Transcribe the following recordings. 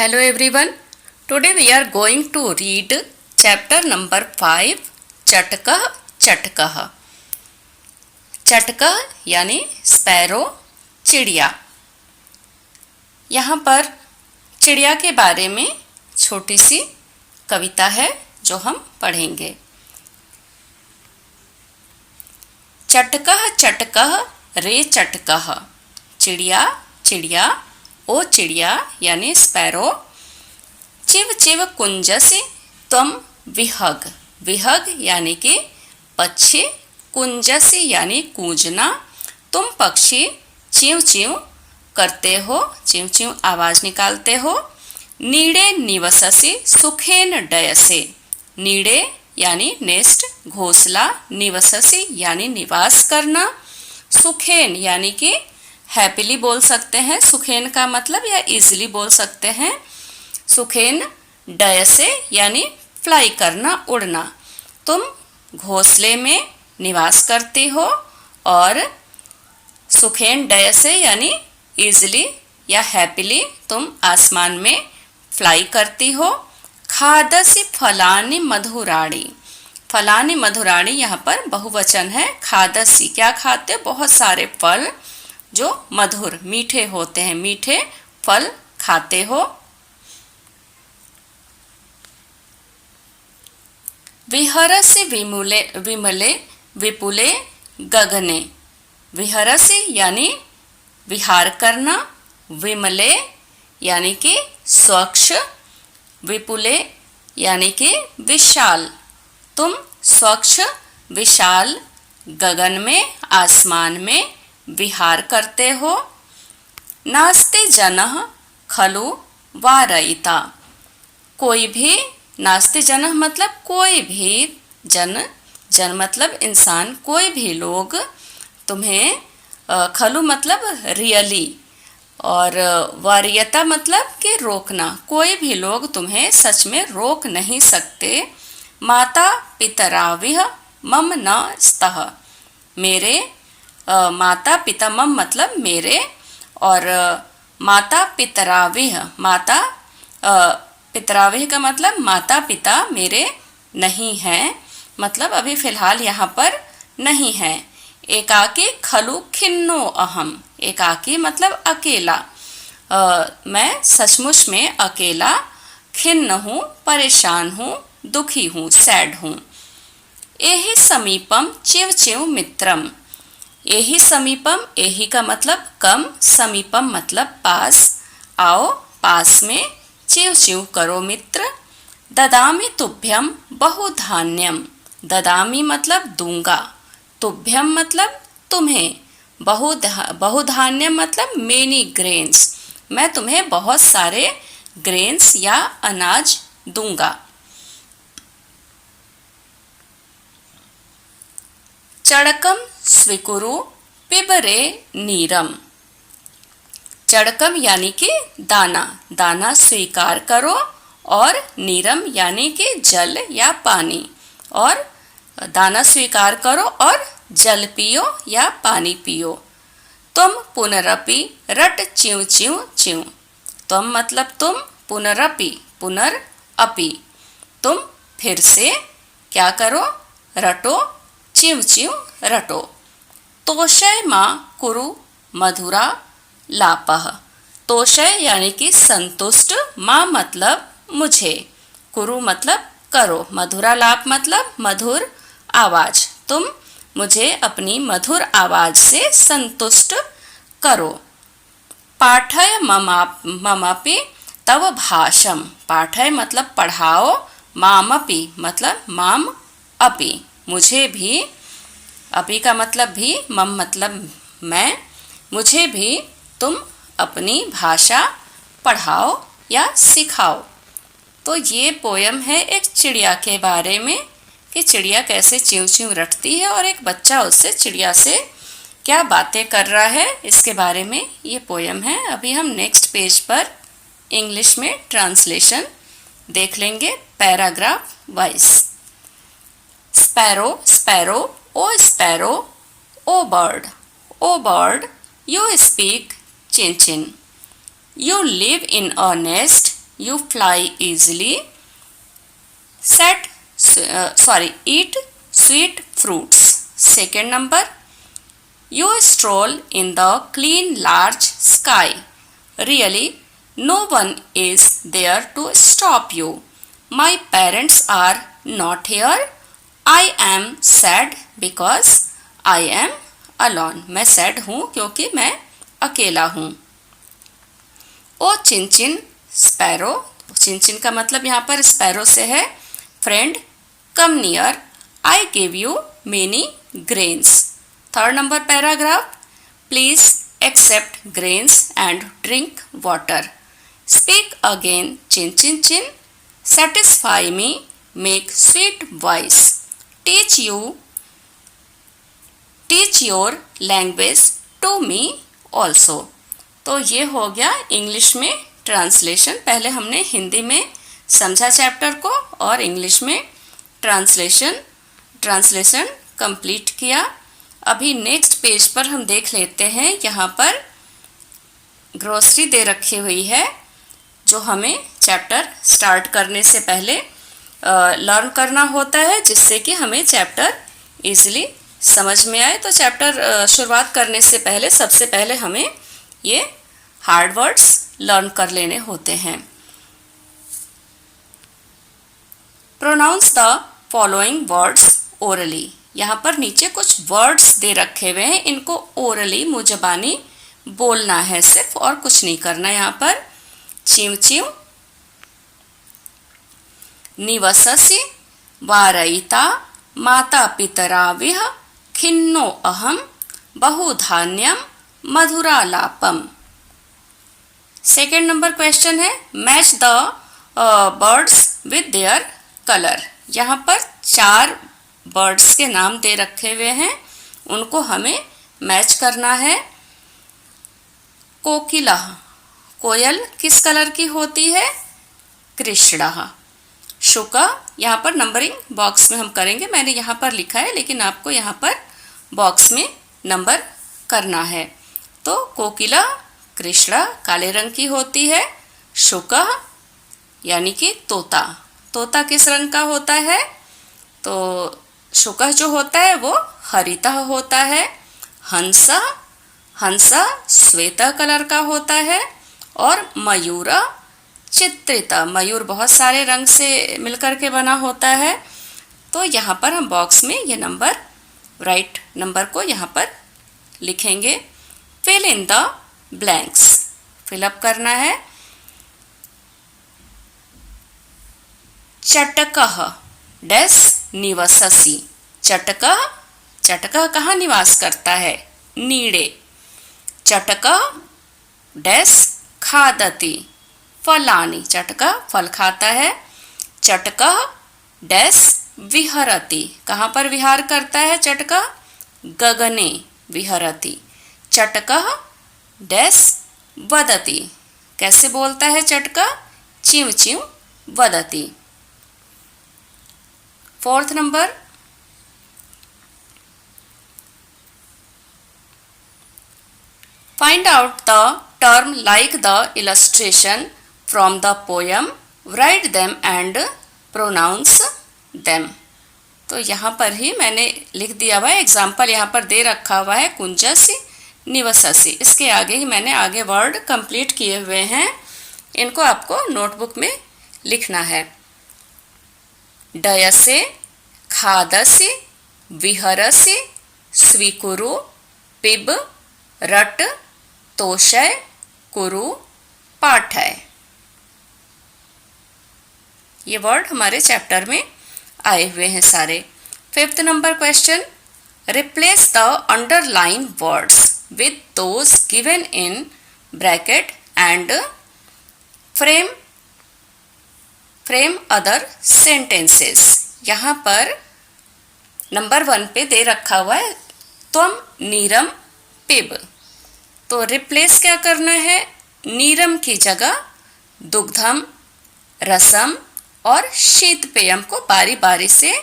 Hello everyone. Today we are going to read chapter number 5 चटकह चटकह. चटकह यानी sparrow, चिड़िया. यहाँ पर चिड़िया के बारे में छोटी सी कविता है जो हम पढ़ेंगे. चटकह चटकह रे चटकह, चिड़िया चिड़िया ओ चिड़िया यानी स्पैरो, चिव चिव कुंजसी तुम विहग, विहग यानी कि पक्षी, कुंजसी यानी कूंजना, तुम पक्षी च्यूं च्यूं करते हो, च्यूं च्यूं आवाज निकालते हो. नीड़े निवससी सुखेन डयसे, नीड़े यानी नेस्ट घोंसला, निवससी यानी निवास करना, सुखेन यानी कि हैप्पीली बोल सकते हैं सुखेन का मतलब, या इजीली बोल सकते हैं सुखेन. डयसे यानी फ्लाई करना, उड़ना. तुम घोंसले में निवास करती हो और सुखेन डयसे यानी इजीली या हैप्पीली तुम आसमान में फ्लाई करती हो. खादसी फलानी मधुराणी, फलानी मधुराणी यहाँ पर बहुवचन है. खादसी क्या खाते, बहुत सारे फल जो मधुर मीठे होते हैं, मीठे फल खाते हो. विहरसि विमुले विमले विपुले गगने, विहरसि यानी विहार करना, विमले यानी कि स्वच्छ, विपुले यानी कि विशाल. तुम स्वच्छ विशाल गगन में, आसमान में विहार करते हो. नास्ते जनः खलु वारयिता, कोई भी, नास्ते जनः मतलब कोई भी, जन, जन मतलब इंसान, कोई भी लोग तुम्हें, खलु मतलब रियली, और वारियता मतलब कि रोकना, कोई भी लोग तुम्हें सच में रोक नहीं सकते. माता पितराविह मम न स्तः, मेरे माता पिता, मम मतलब मेरे, और माता पितराविह, माता पितराविह का मतलब माता पिता मेरे नहीं हैं, मतलब अभी फिलहाल यहाँ पर नहीं हैं. एकाकी खलु खिन्नो अहम, एकाकी मतलब अकेला, मैं सचमुच में अकेला, खिन्न हूँ, परेशान हूँ, दुखी हूँ, सैड हूँ. एहि समीपम चिव चिव मित्रम, एहि समीपम, एहि का मतलब कम, समीपम मतलब पास, आओ पास में, चिव चिव करो मित्र. ददामि तुभ्यम बहुधान्यम, ददामि मतलब दूंगा, तुभ्यम मतलब तुम्हें, बहुधान्यम मतलब मेनी ग्रेन्स, मैं तुम्हें बहुत सारे ग्रेन्स या अनाज दूंगा. चड़कम स्वीकुरु पिबरे नीरम, चड़कम यानी कि दाना, दाना स्वीकार करो, और नीरम यानी कि जल या पानी, और दाना स्वीकार करो और जल पियो या पानी पियो. तुम पुनरपि रट च्यूं च्यूं च्यूं, तुम मतलब तुम, पुनरपि पुनर अपि तुम फिर से क्या करो, रटो, च्यूं च्यूं रटो. तोषय माँ कुरु मधुरा लापह, तोषय यानी कि संतुष्ट, माँ मतलब मुझे, कुरु मतलब करो, मधुरा लाप मतलब मधुर आवाज, तुम मुझे अपनी मधुर आवाज से संतुष्ट करो. पाठय ममापि तव भाषम, पाठय मतलब पढ़ाओ, मामपि मतलब माम अपि मुझे भी, अपि का मतलब भी, मम मतलब मैं, मुझे भी तुम अपनी भाषा पढ़ाओ या सिखाओ. तो ये पोयम है एक चिड़िया के बारे में, कि चिड़िया कैसे च्यूं च्यूं रटती है और एक बच्चा उससे, चिड़िया से क्या बातें कर रहा है, इसके बारे में ये पोयम है. अभी हम नेक्स्ट पेज पर इंग्लिश में ट्रांसलेशन देख लेंगे paragraph wise. Sparrow sparrow O sparrow, O bird, you speak chin chin. You live in a nest, you fly easily. Eat sweet fruits. Second number, you stroll in the clean large sky. Really, no one is there to stop you. My parents are not here. I am sad because I am alone. मैं sad हूँ क्योंकि मैं अकेला हूँ. ओ चिंचिन sparrow, चिंचिन का मतलब यहाँ पर स्पैरो से है. Friend come near, I give you many grains. Third number paragraph, please accept grains and drink water. Speak again chin chin chin, satisfy me, make sweet voice, teach your language to me also. तो ये हो गया English में translation. पहले हमने हिंदी में समझा chapter को और इंग्लिश में ट्रांसलेशन कंप्लीट किया. अभी नेक्स्ट पेज पर हम देख लेते हैं. यहाँ पर ग्रोसरी दे रखी हुई है जो हमें चैप्टर स्टार्ट करने से पहले लर्न करना होता है, जिससे कि हमें चैप्टर इजीली समझ में आए. तो चैप्टर शुरुआत करने से पहले सबसे पहले हमें ये हार्ड वर्ड्स लर्न कर लेने होते हैं. Pronounce the following words orally. यहाँ पर नीचे कुछ वर्ड्स दे रखे हुए हैं, इनको ओरली मुंजबानी बोलना है सिर्फ, और कुछ नहीं करना. यहाँ पर चिव चिव, निवससि, वारयिता, माता पितरा विह, खिन्नो अहम, बहुधान्यम, मधुरालापम. सेकेंड नंबर क्वेश्चन है, match the birds with their colour. यहाँ पर 4 बर्ड्स के नाम दे रखे हुए हैं, उनको हमें मैच करना है. कोकिला, कोयल किस कलर की होती है? कृष्णा. शुका, यहाँ पर नंबरिंग बॉक्स में हम करेंगे, मैंने यहाँ पर लिखा है लेकिन आपको यहाँ पर बॉक्स में नंबर करना है. तो कोकिला कृष्णा काले रंग की होती है. शुका यानी कि तोता, तोता किस रंग का होता है? तो शुका जो होता है वो हरिता होता है. हंसा, हंसा श्वेता कलर का होता है. और मयूरा चित्रिता, मयूर बहुत सारे रंग से मिलकर के बना होता है. तो यहाँ पर हम बॉक्स में ये नंबर, राइट नंबर को यहाँ पर लिखेंगे. Fill in the blanks, fill up करना है. चटकः डैश निवससि. चटकः, चटकः कहाँ निवास करता है? नीड़े. चटकः डैश खादति फलानि, चटकः फल खाता है. चटकः डैश विहरति, कहाँ पर विहार करता है चटकः? गगने विहरति. चटकः डैश वदति, कैसे बोलता है चटकः? चिव चिव वदति. Fourth number, find out the term like the illustration from the poem, write them and pronounce them. तो यहाँ पर ही मैंने लिख दिया हुआ है, एग्जाम्पल यहाँ पर दे रखा हुआ है, कुंजसि निवससि. इसके आगे ही मैंने आगे वर्ड कंप्लीट किए हुए हैं, इनको आपको नोटबुक में लिखना है. डयसे, खादसि, विहरसि, स्वीकुरु, पिब, रट, तोषय, कुरु, पाठय. ये वर्ड हमारे चैप्टर में आए हुए हैं सारे. Fifth number question, replace the underline words with those given in bracket and frame other sentences. यहाँ पर नंबर 1 पे दे रखा हुआ है त्वम नीरम पिब. तो रिप्लेस क्या करना है? नीरम की जगह दुग्धम, रसम और शीतपेयम को बारी बारी से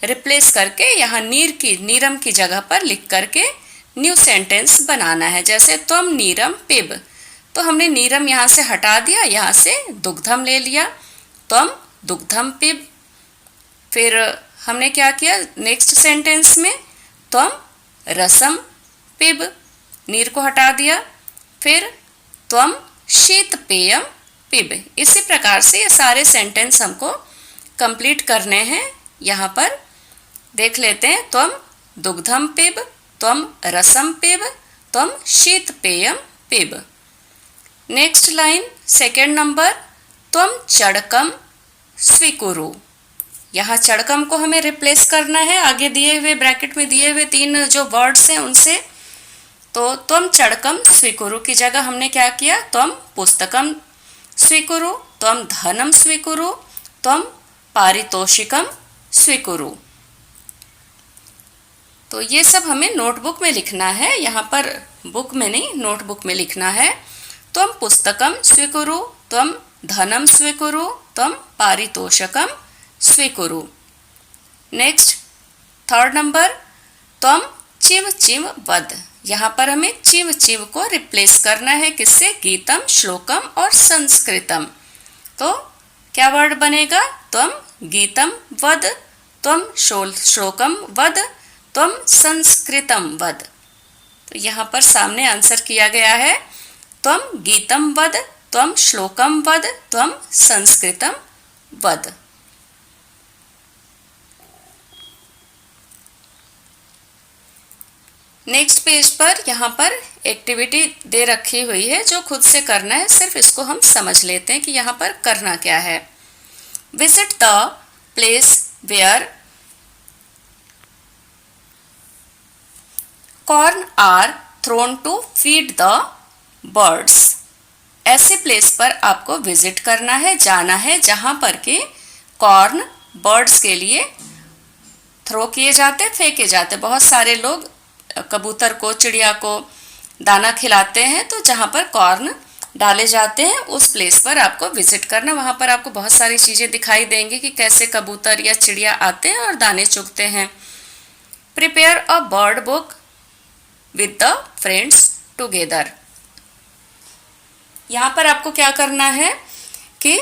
रिप्लेस करके यहाँ नीरम की जगह पर लिख करके न्यू सेंटेंस बनाना है. जैसे त्वम नीरम पिब, तो हमने नीरम यहाँ से हटा दिया, यहाँ से दुग्धम ले लिया, त्वम दुग्धम पिब। फिर हमने क्या किया नेक्स्ट सेंटेंस में, त्वम रसम पिब, नीर को हटा दिया। फिर त्वम शीत पेयम पिब। इसी प्रकार से ये सारे सेंटेंस हमको कंप्लीट करने हैं। यहाँ पर देख लेते हैं, त्वम दुग्धम पिब, त्वम रसम पिब, त्वम शीत पेयम पिब। नेक्स्ट लाइन सेकेंड नंबर, त्वम चड़कम स्वीकुरु। यहाँ चड़कम को हमें रिप्लेस करना है आगे दिए हुए ब्रैकेट में दिए हुए 3 जो वर्ड्स हैं उनसे। तो त्वम चड़कम स्वीकुरु की जगह हमने क्या किया, त्वम पुस्तकम स्वीकुरु, त्वम धनम स्वीकुरु, त्वम पारितोषिकम स्वीकुरु। तो ये सब हमें नोटबुक में लिखना है, यहाँ पर बुक में नहीं नोटबुक में लिखना है। त्वम पुस्तकम स्वीकुरु, त्वम धनम स्वीकुरु, त्वम पारितोषकम स्वीकुरु। नेक्स्ट थर्ड नंबर, त्वम चिव चिव वद। यहाँ पर हमें चिव चिव को रिप्लेस करना है किससे, गीतम, श्लोकम और संस्कृतम। तो क्या वर्ड बनेगा, त्वम गीतम वद, त्वम श्लोकम वद, त्वम संस्कृतम वद। तो यहाँ पर सामने आंसर किया गया है, त्वम गीतम वद, त्वम श्लोकम वद, त्वम संस्कृतम वद। नेक्स्ट पेज पर यहाँ पर एक्टिविटी दे रखी हुई है जो खुद से करना है, सिर्फ इसको हम समझ लेते हैं कि यहाँ पर करना क्या है। Visit the place where corn are thrown to feed the birds. ऐसे प्लेस पर आपको विजिट करना है, जाना है जहाँ पर के कॉर्न बर्ड्स के लिए थ्रो किए जाते, फेंके जाते। बहुत सारे लोग कबूतर को, चिड़िया को दाना खिलाते हैं, तो जहाँ पर कॉर्न डाले जाते हैं उस प्लेस पर आपको विजिट करना। वहाँ पर आपको बहुत सारी चीज़ें दिखाई देंगी कि कैसे कबूतर या चिड़िया आते हैं और दाने चुगते हैं। Prepare a bird book with the friends together. यहाँ पर आपको क्या करना है कि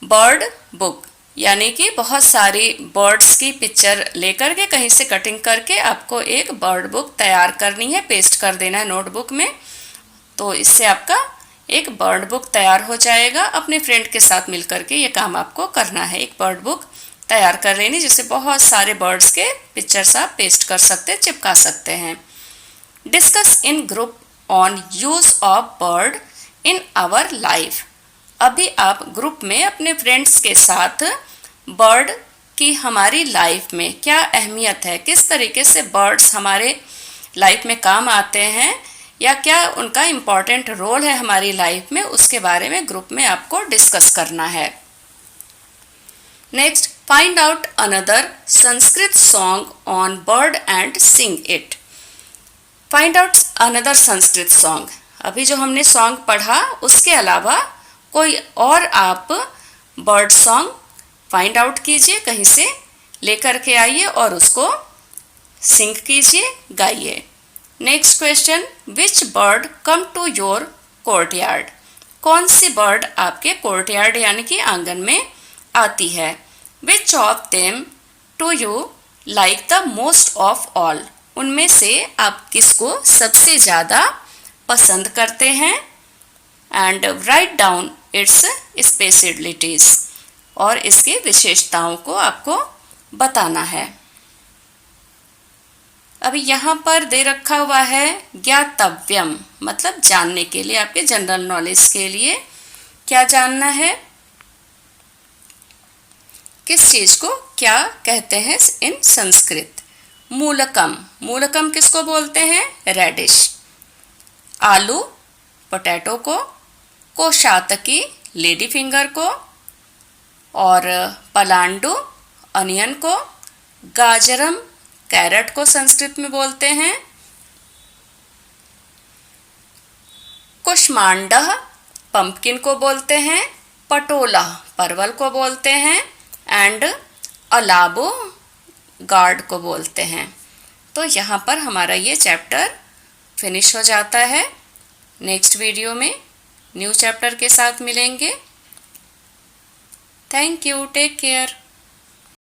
बर्ड बुक यानी कि बहुत सारी बर्ड्स की पिक्चर लेकर के कहीं से कटिंग करके आपको एक बर्ड बुक तैयार करनी है, पेस्ट कर देना है नोटबुक में। तो इससे आपका एक बर्ड बुक तैयार हो जाएगा। अपने फ्रेंड के साथ मिलकर के ये काम आपको करना है, एक बर्ड बुक तैयार कर लेनी जिससे बहुत सारे बर्ड्स के पिक्चर्स आप पेस्ट कर सकते हैं, चिपका सकते हैं। Discuss in group on use of bird in our life. अभी आप ग्रुप में अपने फ्रेंड्स के साथ बर्ड की हमारी लाइफ में क्या अहमियत है, किस तरीके से बर्ड्स हमारे लाइफ में काम आते हैं या क्या उनका इम्पॉर्टेंट रोल है हमारी लाइफ में, उसके बारे में ग्रुप में आपको डिस्कस करना है। Next, find out another Sanskrit song on bird and sing it. Find out another Sanskrit song. अभी जो हमने सॉन्ग पढ़ा उसके अलावा कोई और आप बर्ड सॉन्ग फाइंड आउट कीजिए, कहीं से लेकर के आइए और उसको सिंग कीजिए, गाइए। Next question, which bird come to your courtyard. कौन सी बर्ड आपके कोर्टयार्ड यानी कि आंगन में आती है। Which of them to you like the most of all. उनमें से आप किसको सबसे ज़्यादा पसंद करते हैं। And write down its specialities. और इसकी विशेषताओं को आपको बताना है। अभी यहाँ पर दे रखा हुआ है ज्ञातव्यम, मतलब जानने के लिए, आपके जनरल नॉलेज के लिए। क्या जानना है, किस चीज को क्या कहते हैं इन संस्कृत। मूलकम, मूलकम किसको बोलते हैं, रेडिश। आलू, पोटैटो को। कोशातकी, लेडी फिंगर को। और पलांडू, अनियन को। गाजरम, कैरेट को संस्कृत में बोलते हैं। कुष्मांडा, पंपकिन को बोलते हैं। पटोला, परवल को बोलते हैं। एंड अलाबो, गार्ड को बोलते हैं। तो यहाँ पर हमारा ये चैप्टर फिनिश हो जाता है। नेक्स्ट वीडियो में न्यू चैप्टर के साथ मिलेंगे। Thank you, take care.